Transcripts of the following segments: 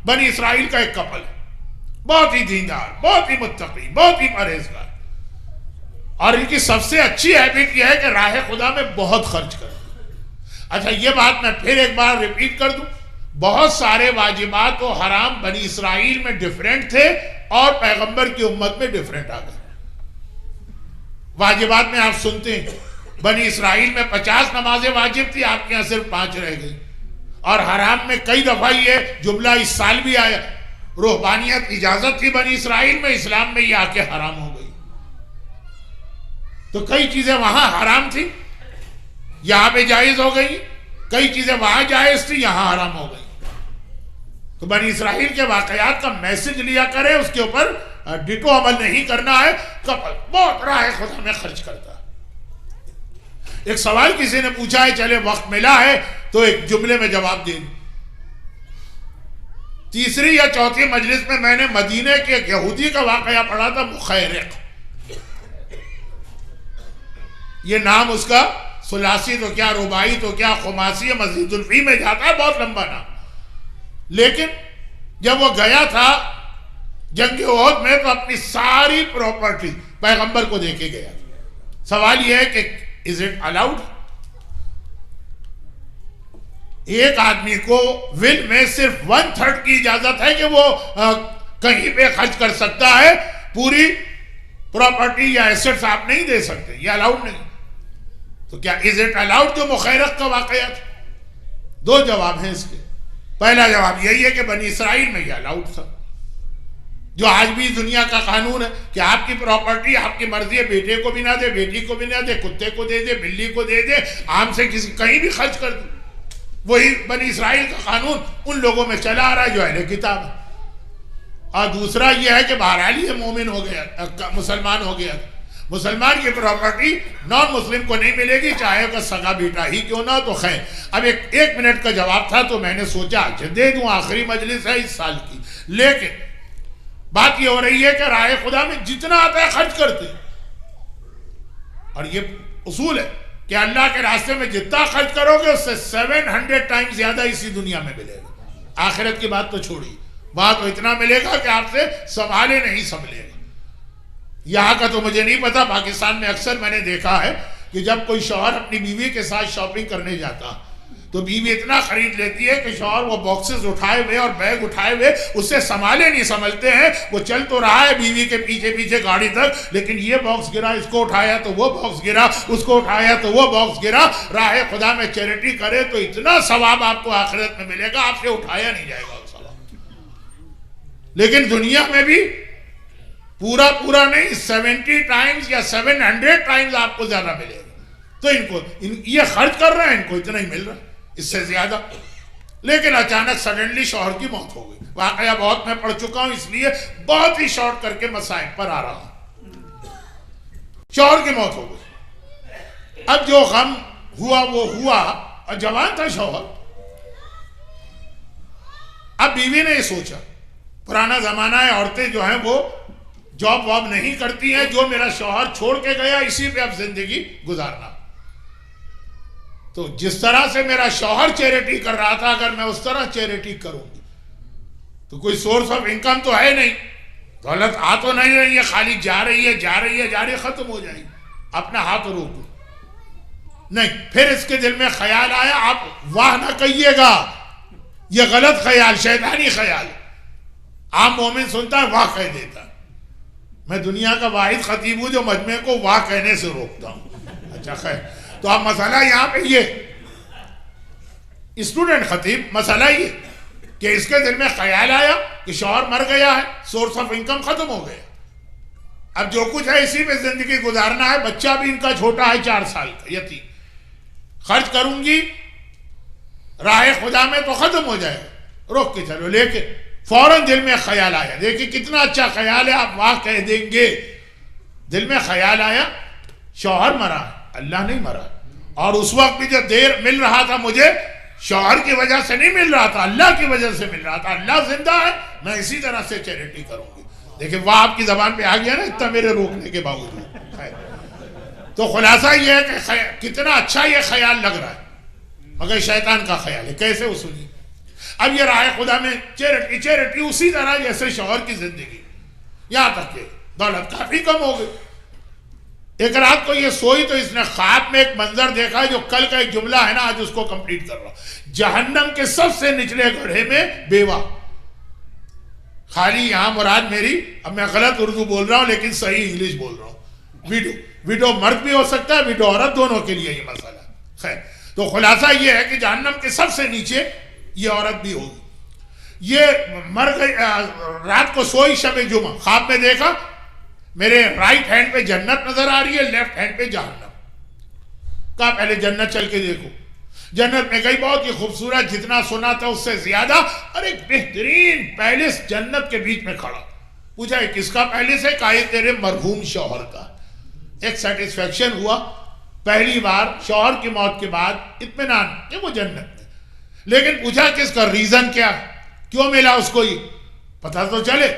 بنی اسرائیل کا ایک کپل ہے، بہت ہی دیندار، بہت ہی متقی، بہت ہی پرہیزگار، اور ان کی سب سے اچھی ہیبٹ یہ ہے کہ راہ خدا میں بہت خرچ کرتے. اچھا یہ بات میں پھر ایک بار ریپیٹ کر دوں، بہت سارے واجبات و حرام بنی اسرائیل میں ڈیفرنٹ تھے اور پیغمبر کی امت میں ڈیفرنٹ آ گئے. واجبات میں آپ سنتے ہیں بنی اسرائیل میں 50 نمازیں واجب تھی، آپ کے یہاں صرف 5 رہ گئی. اور حرام میں کئی دفعہ یہ جملہ اس سال بھی آیا، رہبانیت اجازت تھی بنی اسرائیل میں، اسلام میں یہ آ کے حرام ہو گئی. تو کئی چیزیں وہاں حرام تھی، یہاں پہ جائز ہو گئی، کئی چیزیں وہاں جائز تھی، یہاں حرام ہو گئی. تو بنی اسرائیل کے واقعات کا میسج لیا کرے، اس کے اوپر ڈٹو عمل نہیں کرنا ہے. کپل بہت راہ خدا میں خرچ کرتا ہے. ایک سوال کسی نے پوچھا ہے، چلے وقت ملا ہے تو ایک جملے میں جواب دیں. تیسری یا چوتھی مجلس میں نے مدینے کے ایک یہودی کا واقعہ پڑھا تھا، مخیرق. یہ نام اس کا ثلاثی تو کیا، رباعی تو کیا، خماسی مزید الفی میں جاتا ہے، بہت لمبا نام. لیکن جب وہ گیا تھا جنگ احد میں تو اپنی ساری پراپرٹی پیغمبر کو دے کے گیا. سوال یہ ہے کہ is it allowed؟ ایک آدمی کو ول میں صرف 1/3 کی اجازت ہے کہ وہ کہیں پہ خرچ کر سکتا ہے، پوری پراپرٹی یا ایسٹس آپ نہیں دے سکتے، یہ الاؤڈ نہیں. تو کیا is it allowed جو مخیرق کا واقعہ تھا؟ 2 جواب ہیں اس کے. پہلا جواب یہی ہے کہ بنی اسرائیل میں یہ الاؤڈ تھا، جو آج بھی دنیا کا قانون ہے کہ آپ کی پراپرٹی آپ کی مرضی ہے، بیٹے کو بھی نہ دے، بیٹی کو بھی نہ دے، کتے کو دے دے، بلی کو دے دے، عام سے کسی کہیں بھی خرچ کر دے. وہی بنی اسرائیل کا قانون ان لوگوں میں چلا آ رہا ہے جو اہل کتاب ہے. اور دوسرا یہ ہے کہ بہرحال یہ مومن ہو گیا، مسلمان ہو گیا، مسلمان کی پراپرٹی نان مسلم کو نہیں ملے گی، چاہے کا سگا بیٹا ہی کیوں نہ. تو خیر اب ایک منٹ کا جواب تھا تو میں نے سوچا دے دوں، آخری مجلس ہے اس سال کی. لیکن بات یہ ہو رہی ہے کہ راہ خدا میں جتنا آتا ہے خرچ کرتے ہیں، اور یہ اصول ہے کہ اللہ کے راستے میں جتنا خرچ کرو گے اس سے 700 ٹائم زیادہ اسی دنیا میں ملے گا. آخرت کی بات تو چھوڑی، وہاں تو اتنا ملے گا کہ آپ سے سنبھالے نہیں سنبھلے گا. یہاں کا تو مجھے نہیں پتا، پاکستان میں اکثر میں نے دیکھا ہے کہ جب کوئی شوہر اپنی بیوی کے ساتھ شاپنگ کرنے جاتا تو بیوی اتنا خرید لیتی ہے کہ شوہر وہ باکسز اٹھائے ہوئے اور بیگ اٹھائے ہوئے اس سے سنبھالے نہیں سنبھلتے ہیں. وہ چل تو رہا ہے بیوی کے پیچھے پیچھے گاڑی تک، لیکن یہ باکس گرا، اس کو اٹھایا تو وہ باکس گرا، اس کو اٹھایا تو وہ باکس گرا. راہ خدا میں چیریٹی کرے تو اتنا ثواب آپ کو آخرت میں ملے گا، آپ سے اٹھایا نہیں جائے گا ثواب. لیکن دنیا میں بھی پورا نہیں، 70 ٹائمز یا 700 ٹائمز آپ کو زیادہ ملے گا. تو ان کو یہ خرچ کر رہے ہیں، ان کو اتنا ہی مل رہا ہے، اس سے زیادہ. لیکن اچانک سڈنلی شوہر کی موت ہو گئی. واقعہ بہت میں پڑھ چکا ہوں، اس لیے بہت ہی شارٹ کر کے مسائل پر آ رہا ہوں. شوہر کی موت ہو گئی. اب جو غم ہوا وہ ہوا، اور جوان تھا شوہر. اب بیوی نے یہ سوچا، پرانا زمانہ ہے، عورتیں جو ہیں وہ جاب واب نہیں کرتی ہیں، جو میرا شوہر چھوڑ کے گیا اسی پہ اب زندگی گزارنا. تو جس طرح سے میرا شوہر چیریٹی کر رہا تھا، اگر میں اس طرح چیریٹی کروں گی تو کوئی سورس آف انکم تو ہے نہیں، دولت آ تو نہیں رہی ہے، خالی جا رہی ہے، ختم ہو جائے گی. اپنا ہاتھ روک دو. نہیں، پھر اس کے دل میں خیال آیا، آپ واہ نہ کہیے گا، یہ غلط خیال، شیطانی خیال. عام مومن سنتا ہے واہ کہہ دیتا ہے. میں دنیا کا واحد خطیب ہوں جو مجمع کو واہ کہنے سے روکتا ہوں. اچھا خیر، تو اب مسئلہ یہاں پہ یہ اسٹوڈنٹ خطیب، مسئلہ یہ کہ اس کے دل میں خیال آیا کہ شوہر مر گیا ہے، سورس آف انکم ختم ہو گیا، اب جو کچھ ہے اسی پہ زندگی گزارنا ہے. بچہ بھی ان کا چھوٹا ہے، 4 سال کا یتیم. خرچ کروں گی راہ خدا میں تو ختم ہو جائے گا، روک کے چلو. لیکن فوراً دل میں خیال آیا، دیکھیں کتنا اچھا خیال ہے، آپ واہ کہہ دیں گے. دل میں خیال آیا شوہر مرا ہے، اللہ نہیں مرا. اور اس وقت بھی جو دیر مل رہا تھا مجھے شوہر کی وجہ سے نہیں مل رہا تھا، اللہ کی وجہ سے مل رہا تھا. اللہ زندہ ہے، میں اسی طرح سے چیریٹی کروں گی. دیکھیں وہ آپ کی زبان پہ آ گیا نا اتنا میرے روکنے کے باوجود. تو خلاصہ یہ ہے کہ کتنا اچھا یہ خیال لگ رہا ہے، مگر شیطان کا خیال ہے. کیسے وہ سنی؟ اب یہ راہ خدا میں چیریٹی اسی طرح جیسے شوہر کی زندگی، یہاں تک کہ دولت کافی کم ہو گئی. ایک رات کو یہ سوئی تو اس نے خواب میں ایک منظر دیکھا جو کل کا ایک جملہ ہے نا، آج اس کو کمپلیٹ کر رہا ہوں. جہنم کے سب سے نچلے گڑھے میں بیوہ. خالی یہاں مراد میری، اب میں غلط اردو بول رہا ہوں لیکن صحیح انگلش بول رہا ہوں، ویڈو مرد بھی ہو سکتا ہے، ویڈو عورت، دونوں کے لیے یہ مسئلہ. خیر، تو خلاصہ یہ ہے کہ جہنم کے سب سے نیچے یہ عورت بھی ہوگی. یہ مر گئی، رات کو سوئی شب جمعہ، خواب میں دیکھا میرے رائٹ ہینڈ پہ جنت نظر آ رہی ہے، لیفٹ ہینڈ پہ جہنم. کہا پہلے جنت چل کے دیکھو. جنت میں گئی، بہت ہی خوبصورت، جتنا سنا تھا اس سے زیادہ، اور ایک بہترین پیلس جنت کے بیچ میں کھڑا. پوچھا یہ کس کا پیلس ہے؟ کہا یہ تیرے مرحوم شوہر کا. ایک سیٹسفیکشن ہوا، پہلی بار شوہر کی موت کے بعد اطمینان کہ وہ جنت میں. لیکن پوچھا کس کا، ریزن کیا، کیوں ملا اس کو یہ پتہ تو چلے.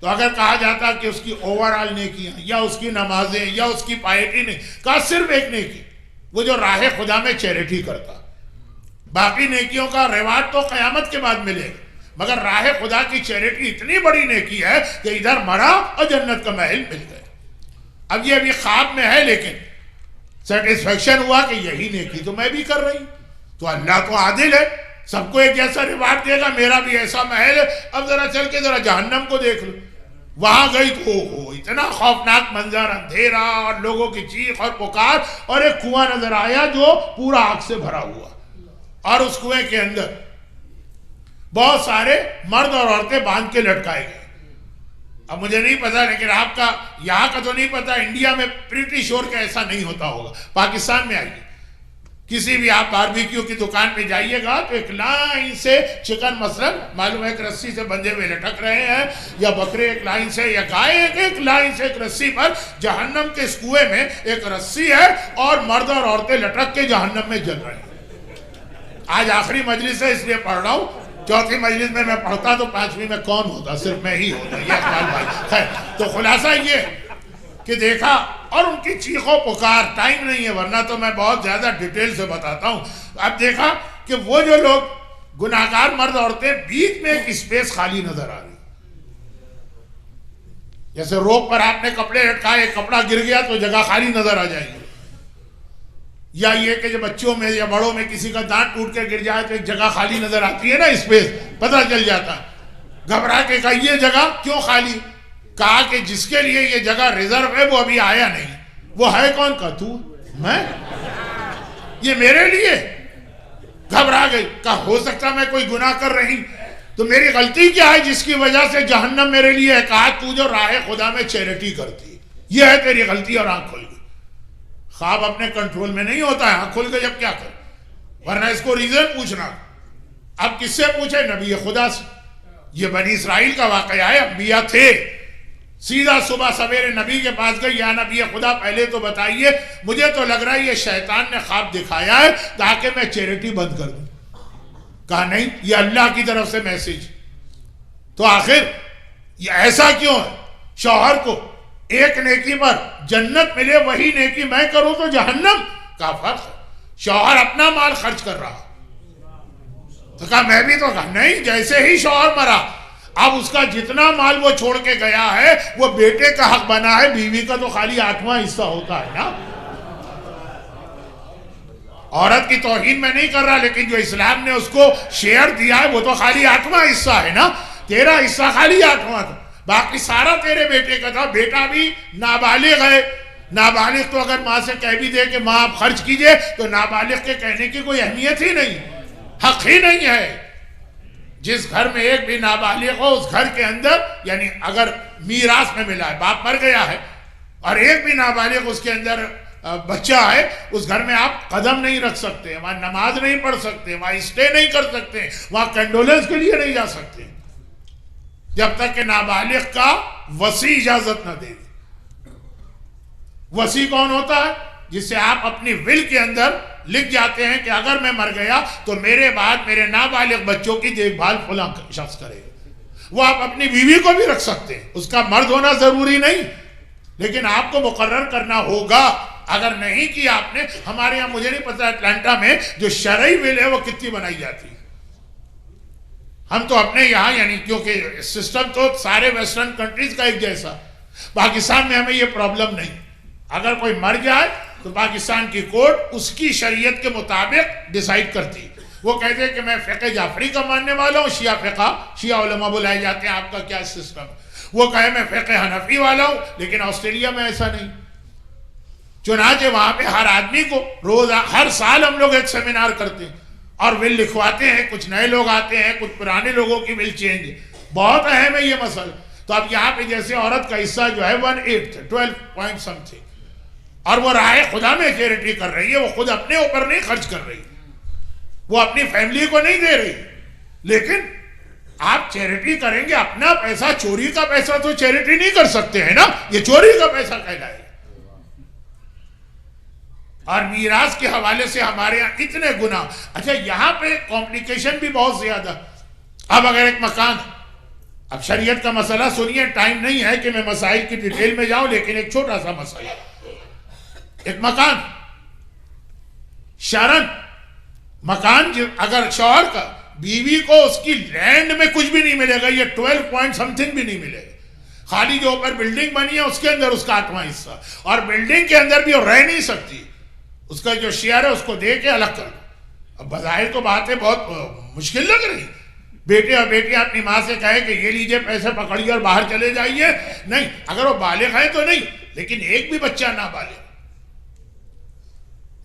تو اگر کہا جاتا کہ اس کی اوورآل نیکیاں یا اس کی نمازیں یا اس کی پائٹی نہیں، کہا صرف ایک نیکی، وہ جو راہ خدا میں چیریٹی کرتا. باقی نیکیوں کا ریوارڈ تو قیامت کے بعد ملے گا، مگر راہ خدا کی چیریٹی اتنی بڑی نیکی ہے کہ ادھر مرا اور جنت کا محل مل گیا. اب یہ ابھی خواب میں ہے لیکن سیٹسفیکشن ہوا کہ یہی نیکی تو میں بھی کر رہی ہوں. تو اللہ تو عادل ہے، سب کو ایک جیسا ریوارڈ دے گا. میرا بھی ایسا محل ہے، اب ذرا چل کے ذرا جہنم کو دیکھ لو. وہاں گئی تو اتنا خوفناک منظر، اندھیرا اور لوگوں کی چیخ اور پکار، اور ایک کنواں نظر آیا جو پورا آگ سے بھرا ہوا، اور اس کنویں کے اندر بہت سارے مرد اور عورتیں باندھ کے لٹکائے گئے. اب مجھے نہیں پتا، لیکن آپ کا یہاں کا تو نہیں پتا، انڈیا میں پریٹی شور کا ایسا نہیں ہوتا ہوگا. پاکستان میں آئیے، کسی بھی آپ باربیکیو کی دکان پہ جائیے گا تو ایک لائن سے چکن مثلا معلوم ہے ایک رسی سے بندھے ہوئے لٹک رہے ہیں، یا بکرے ایک لائن سے، یا گائے ایک لائن سے ایک رسی پر. جہنم کے اس کنویں میں ایک رسی ہے اور مرد اور عورتیں لٹک کے جہنم میں جل رہے ہیں. آج آخری مجلس ہے اس لیے پڑھ رہا ہوں، چوتھی مجلس میں پڑھتا تو پانچویں میں کون ہوتا؟ صرف میں ہی ہوتا. یہ اقبال بھائی. خیر، تو خلاصہ یہ کہ دیکھا اور ان کی چیخ و پکار. ٹائم نہیں ہے ورنہ تو میں بہت زیادہ ڈیٹیل سے بتاتا ہوں. اب دیکھا کہ وہ جو لوگ گناہگار مرد عورتیں، بیچ میں ایک اسپیس خالی نظر آ رہی، جیسے روپ پر آپ نے کپڑے لٹکائے، ایک کپڑا گر گیا تو جگہ خالی نظر آ جائے گی. یا یہ کہ جب بچوں میں یا بڑوں میں کسی کا دانت ٹوٹ کے گر جائے تو ایک جگہ خالی نظر آتی ہے نا، اسپیس، پتہ چل جاتا. گھبرا کے کہا یہ جگہ کیوں خالی؟ کہا کہ جس کے لیے یہ جگہ ریزرو ہے وہ ابھی آیا نہیں. وہ ہے کون؟ کا تو میں، یہ میرے لیے. گھبرا گئی، کہا ہو سکتا میں کوئی گناہ کر رہی تو میری غلطی کیا ہے جس کی وجہ سے جہنم میرے لیے ہے؟ کہا تو جو راہ خدا میں چیریٹی کرتی، یہ ہے تیری غلطی. اور آنکھ کھل گئی. خواب اپنے کنٹرول میں نہیں ہوتا ہے، آنکھ کھل گئی اب کیا کر، ورنہ اس کو ریزن پوچھنا. اب کس سے پوچھے؟ نبی خدا سے. یہ بنی اسرائیل کا واقعہ ہے، انبیاء تھے. سیدھا صبح سویرے نبی کے پاس گئی، یا نبی خدا پہلے تو بتائیے، مجھے تو لگ رہا ہے یہ شیطان نے خواب دکھایا ہے تاکہ میں چیریٹی بند کر دوں. کہا نہیں، یہ اللہ کی طرف سے میسج. تو آخر یہ ایسا کیوں ہے؟ شوہر کو ایک نیکی پر جنت ملے، وہی نیکی میں کروں تو جہنم کا فرق ہے. شوہر اپنا مال خرچ کر رہا تو کہا میں بھی تو. کہا نہیں، جیسے ہی شوہر مرا اب اس کا جتنا مال وہ چھوڑ کے گیا ہے وہ بیٹے کا حق بنا ہے، بیوی کا تو خالی 8واں حصہ ہوتا ہے نا. عورت کی توہین میں نہیں کر رہا، لیکن جو اسلام نے اس کو شیئر دیا ہے وہ تو خالی 8واں حصہ ہے نا. تیرا حصہ خالی 8واں تھا، باقی سارا تیرے بیٹے کا تھا. بیٹا بھی نابالغ ہے. نابالغ تو اگر ماں سے کہہ بھی دے کہ ماں آپ خرچ کیجئے تو نابالغ کے کہنے کی کوئی اہمیت ہی نہیں، حق ہی نہیں ہے. جس گھر میں ایک بھی نابالغ ہو اس گھر کے اندر، یعنی اگر میراث میں ملا ہے، باپ مر گیا ہے اور ایک بھی نابالغ اس کے اندر بچہ ہے، اس گھر میں آپ قدم نہیں رکھ سکتے، وہاں نماز نہیں پڑھ سکتے، وہاں اسٹے نہیں کر سکتے، وہاں کنڈولنس کے لیے نہیں جا سکتے جب تک کہ نابالغ کا وصی اجازت نہ دے. وصی کون ہوتا ہے؟ جس سے آپ اپنی ول کے اندر لکھ جاتے ہیں کہ اگر میں مر گیا تو میرے بعد میرے نابالغ بچوں کی دیکھ بھال فلاں شخص کرے. وہ آپ اپنی بیوی کو بھی رکھ سکتے ہیں، اس کا مرد ہونا ضروری نہیں، لیکن آپ کو مقرر کرنا ہوگا. اگر نہیں کیا آپ نے، ہمارے یہاں مجھے نہیں پتا اٹلانٹا میں جو شرعی ول ہے وہ کتنی بنائی جاتی ہے. ہم تو اپنے یہاں یعنی کیونکہ سسٹم تو سارے ویسٹرن کنٹریز کا ایک جیسا، پاکستان میں ہمیں یہ پرابلم نہیں. اگر کوئی مر جائے تو پاکستان کی کورٹ اس کی شریعت کے مطابق ڈیسائیڈ کرتی. وہ کہتے ہیں کہ میں فقہ جعفری کا ماننے والا ہوں، شیعہ علماء بلائے جاتے ہیں، آپ کا کیا سسٹم. وہ کہے میں فقہ حنفی والا ہوں، لیکن آسٹریلیا میں ایسا نہیں. چنانچہ وہاں پہ ہر آدمی کو روز ہر سال ہم لوگ ایک سیمینار کرتے ہیں اور ول لکھواتے ہیں. کچھ نئے لوگ آتے ہیں، کچھ پرانے لوگوں کی ول چینج. بہت اہم ہے یہ مسئلہ. تو اب یہاں پہ جیسے عورت کا حصہ جو ہے 1/8 12 پوائنٹ سم تھنگ، اور وہ رائے خدا میں چیریٹی کر رہی ہے. وہ خود اپنے اوپر نہیں خرچ کر رہی، وہ اپنی فیملی کو نہیں دے رہی. لیکن آپ چیریٹی کریں گے اپنا پیسہ، چوری کا پیسہ تو چیریٹی نہیں کر سکتے ہیں نا، یہ چوری کا پیسہ کہلائے. اور میراث کے حوالے سے ہمارے یہاں اتنے گناہ. اچھا یہاں پہ کمپلیکیشن بھی بہت زیادہ. اب اگر ایک مکان، اب شریعت کا مسئلہ سنیے، ٹائم نہیں ہے کہ میں مسائل کی ڈیٹیل میں جاؤں، لیکن ایک چھوٹا سا مسئلہ. ایک مکان شرن، مکان اگر شوہر کا، بیوی کو اس کی لینڈ میں کچھ بھی نہیں ملے گا، یہ 12 پوائنٹ سم تھنگ بھی نہیں ملے گا. خالی جو اوپر بلڈنگ بنی ہے اس کے اندر اس کا 8واں حصہ، اور بلڈنگ کے اندر بھی وہ رہ نہیں سکتی. اس کا جو شیئر ہے اس کو دے کے الگ کر دو. اب بظاہر تو باتیں بہت مشکل لگ رہی. بیٹے اور بیٹیاں اپنی ماں سے کہے کہ یہ لیجئے پیسے پکڑیے اور باہر چلے جائیے، نہیں. اگر وہ بالغ ہیں تو نہیں، لیکن ایک بھی بچہ نہ بالغ.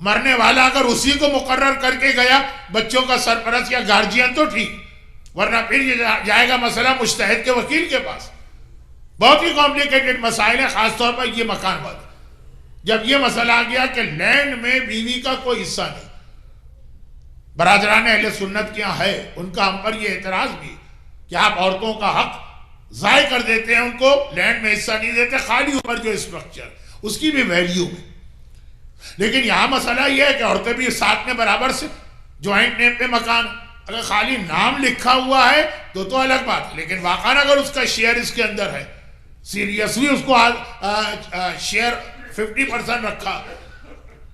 مرنے والا اگر اسی کو مقرر کر کے گیا بچوں کا سرپرست یا گارجین تو ٹھیک، ورنہ پھر یہ جائے گا مسئلہ مجتہد کے وکیل کے پاس. بہت ہی کمپلیکیٹڈ مسائل ہیں، خاص طور پر یہ مکان والا. جب یہ مسئلہ آ گیا کہ لینڈ میں بیوی کا کوئی حصہ نہیں، برادران اہل سنت کیا ہے، ان کا ہم پر یہ اعتراض بھی کہ آپ عورتوں کا حق ضائع کر دیتے ہیں، ان کو لینڈ میں حصہ نہیں دیتے، خالی اوپر جو اسٹرکچر اس کی بھی ویلیو میں. لیکن یہاں مسئلہ یہ ہے کہ عورتیں بھی ساتھ میں برابر سے جوائنٹ نیم پہ مکان، اگر خالی نام لکھا ہوا ہے تو الگ بات ہے، لیکن واقعا اگر اس کا شیئر اس کے اندر ہے، سیریسلی اس کو شیئر 50% رکھا،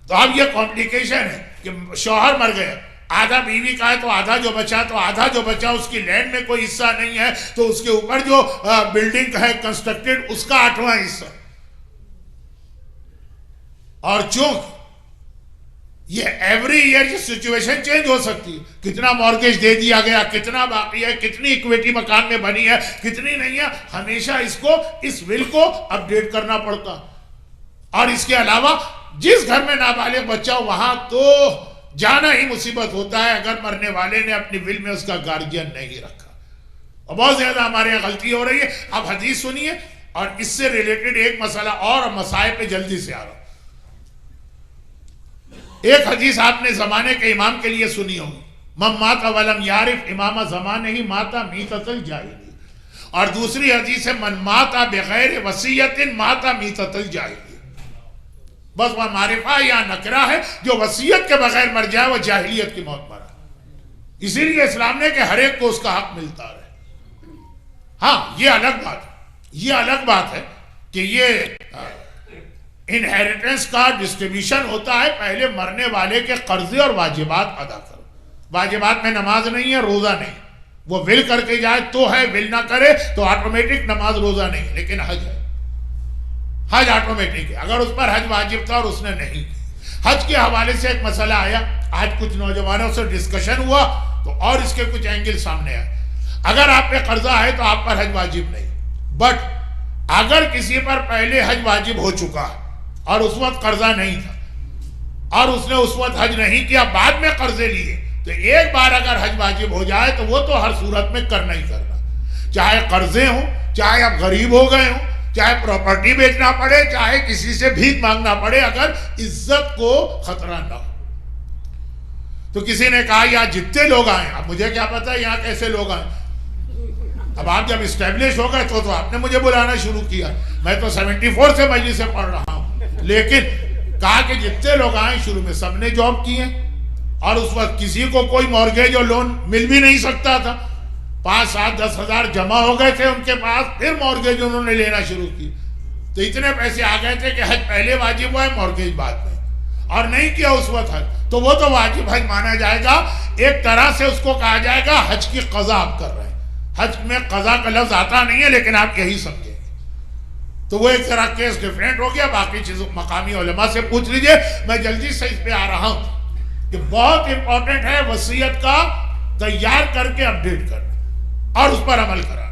تو اب یہ کمپلیکیشن ہے کہ شوہر مر گیا، آدھا بیوی کا ہے تو آدھا جو بچا، تو آدھا جو بچا اس کی لینڈ میں کوئی حصہ نہیں ہے، تو اس کے اوپر جو بلڈنگ ہے کنسٹرکٹڈ اس کا 8واں حصہ. اور چونکہ یہ ایوری ایئر یہ سچویشن چینج ہو سکتی ہے، کتنا مارگیج دے دیا گیا، کتنا باقی ہے، کتنی ایکویٹی مکان میں بنی ہے، کتنی نہیں ہے، ہمیشہ اس ول کو اپڈیٹ کرنا پڑتا. اور اس کے علاوہ جس گھر میں نابالغ بچہ ہو وہاں تو جانا ہی مصیبت ہوتا ہے اگر مرنے والے نے اپنی ول میں اس کا گارجین نہیں رکھا. اور بہت زیادہ ہمارے یہاں غلطی ہو رہی ہے. اب حدیث سنیے، اور اس سے ریلیٹڈ ایک مسئلہ اور مسائل پہ جلدی سے آ رہا ہوں. ایک حدیث آپ نے زمانے کے امام کے لیے سنی ہوگی، من مات ولم یعرف امام زمانے ہی ماتا میتۃ الجاہلی. اور دوسری حدیث ہے من ماتا بغیر وصیت ماتا میتۃ الجاہلی. بس وہ معرفہ یا نکرہ ہے، جو وصیت کے بغیر مر جائے وہ جاہلیت کی موت مرا. اسی لیے اسلام نے کہ ہر ایک کو اس کا حق ملتا رہے. ہاں یہ الگ بات ہے کہ یہ انہیریٹنس کا ڈسٹریبیوشن ہوتا ہے. پہلے مرنے والے کے قرضے اور واجبات ادا کرو. واجبات میں نماز نہیں ہے، روزہ نہیں. وہ ول کر کے جائے تو ہے، ول نہ کرے تو آٹومیٹک نماز روزہ نہیں. لیکن حج ہے، حج آٹومیٹک ہے. اگر اس پر حج واجب تھا اور اس نے نہیں کی. حج کے حوالے سے ایک مسئلہ آیا، آج کچھ نوجوانوں سے ڈسکشن ہوا تو اور اس کے کچھ اینگل سامنے آئے. اگر آپ پہ قرضہ ہے تو آپ پر حج واجب نہیں، بٹ اگر کسی پر پہلے حج واجب ہو چکا ہے اور اس وقت قرضہ نہیں تھا اور اس نے اس وقت حج نہیں کیا، بعد میں قرضے لیے، تو ایک بار اگر حج واجب ہو جائے تو وہ تو ہر صورت میں کرنا ہی کرنا. چاہے قرضے ہوں، چاہے آپ غریب ہو گئے ہوں، چاہے پراپرٹی بیچنا پڑے، چاہے کسی سے بھیک مانگنا پڑے، اگر عزت کو خطرہ نہ ہو. تو کسی نے کہا یہاں جتنے لوگ آئے، اب مجھے کیا پتا یہاں کیسے لوگ آئے. اب آپ جب اسٹیبلش ہو گئے تو آپ نے مجھے بلانا شروع کیا. میں تو 74 سے مجلس سے پڑھ رہا ہوں، لیکن کہا کہ جتنے لوگ آئے شروع میں سب نے جاب کی ہیں، اور اس وقت کسی کو کوئی مورگیج اور لون مل بھی نہیں سکتا تھا. 5, 7, 10 ہزار جمع ہو گئے تھے ان کے پاس، پھر مورگیج انہوں نے لینا شروع کی. تو اتنے پیسے آ گئے تھے کہ حج پہلے واجب ہوا ہے، مورگیج بعد میں. اور نہیں کیا اس وقت حج تو وہ تو واجب حج مانا جائے گا. ایک طرح سے اس کو کہا جائے گا حج کی قضا آپ کر رہے ہیں. حج میں قضا کا لفظ آتا نہیں ہے لیکن آپ یہی سمجھیں گے. تو وہ ایک طرح کیس ڈیفرنٹ ہو گیا. باقی چیزوں مقامی علماء سے پوچھ لیجئے. میں جلدی سے اس پہ آ رہا ہوں کہ بہت امپورٹنٹ ہے وصیت کا تیار کر کے اپڈیٹ کرنا اور اس پر عمل کرنا.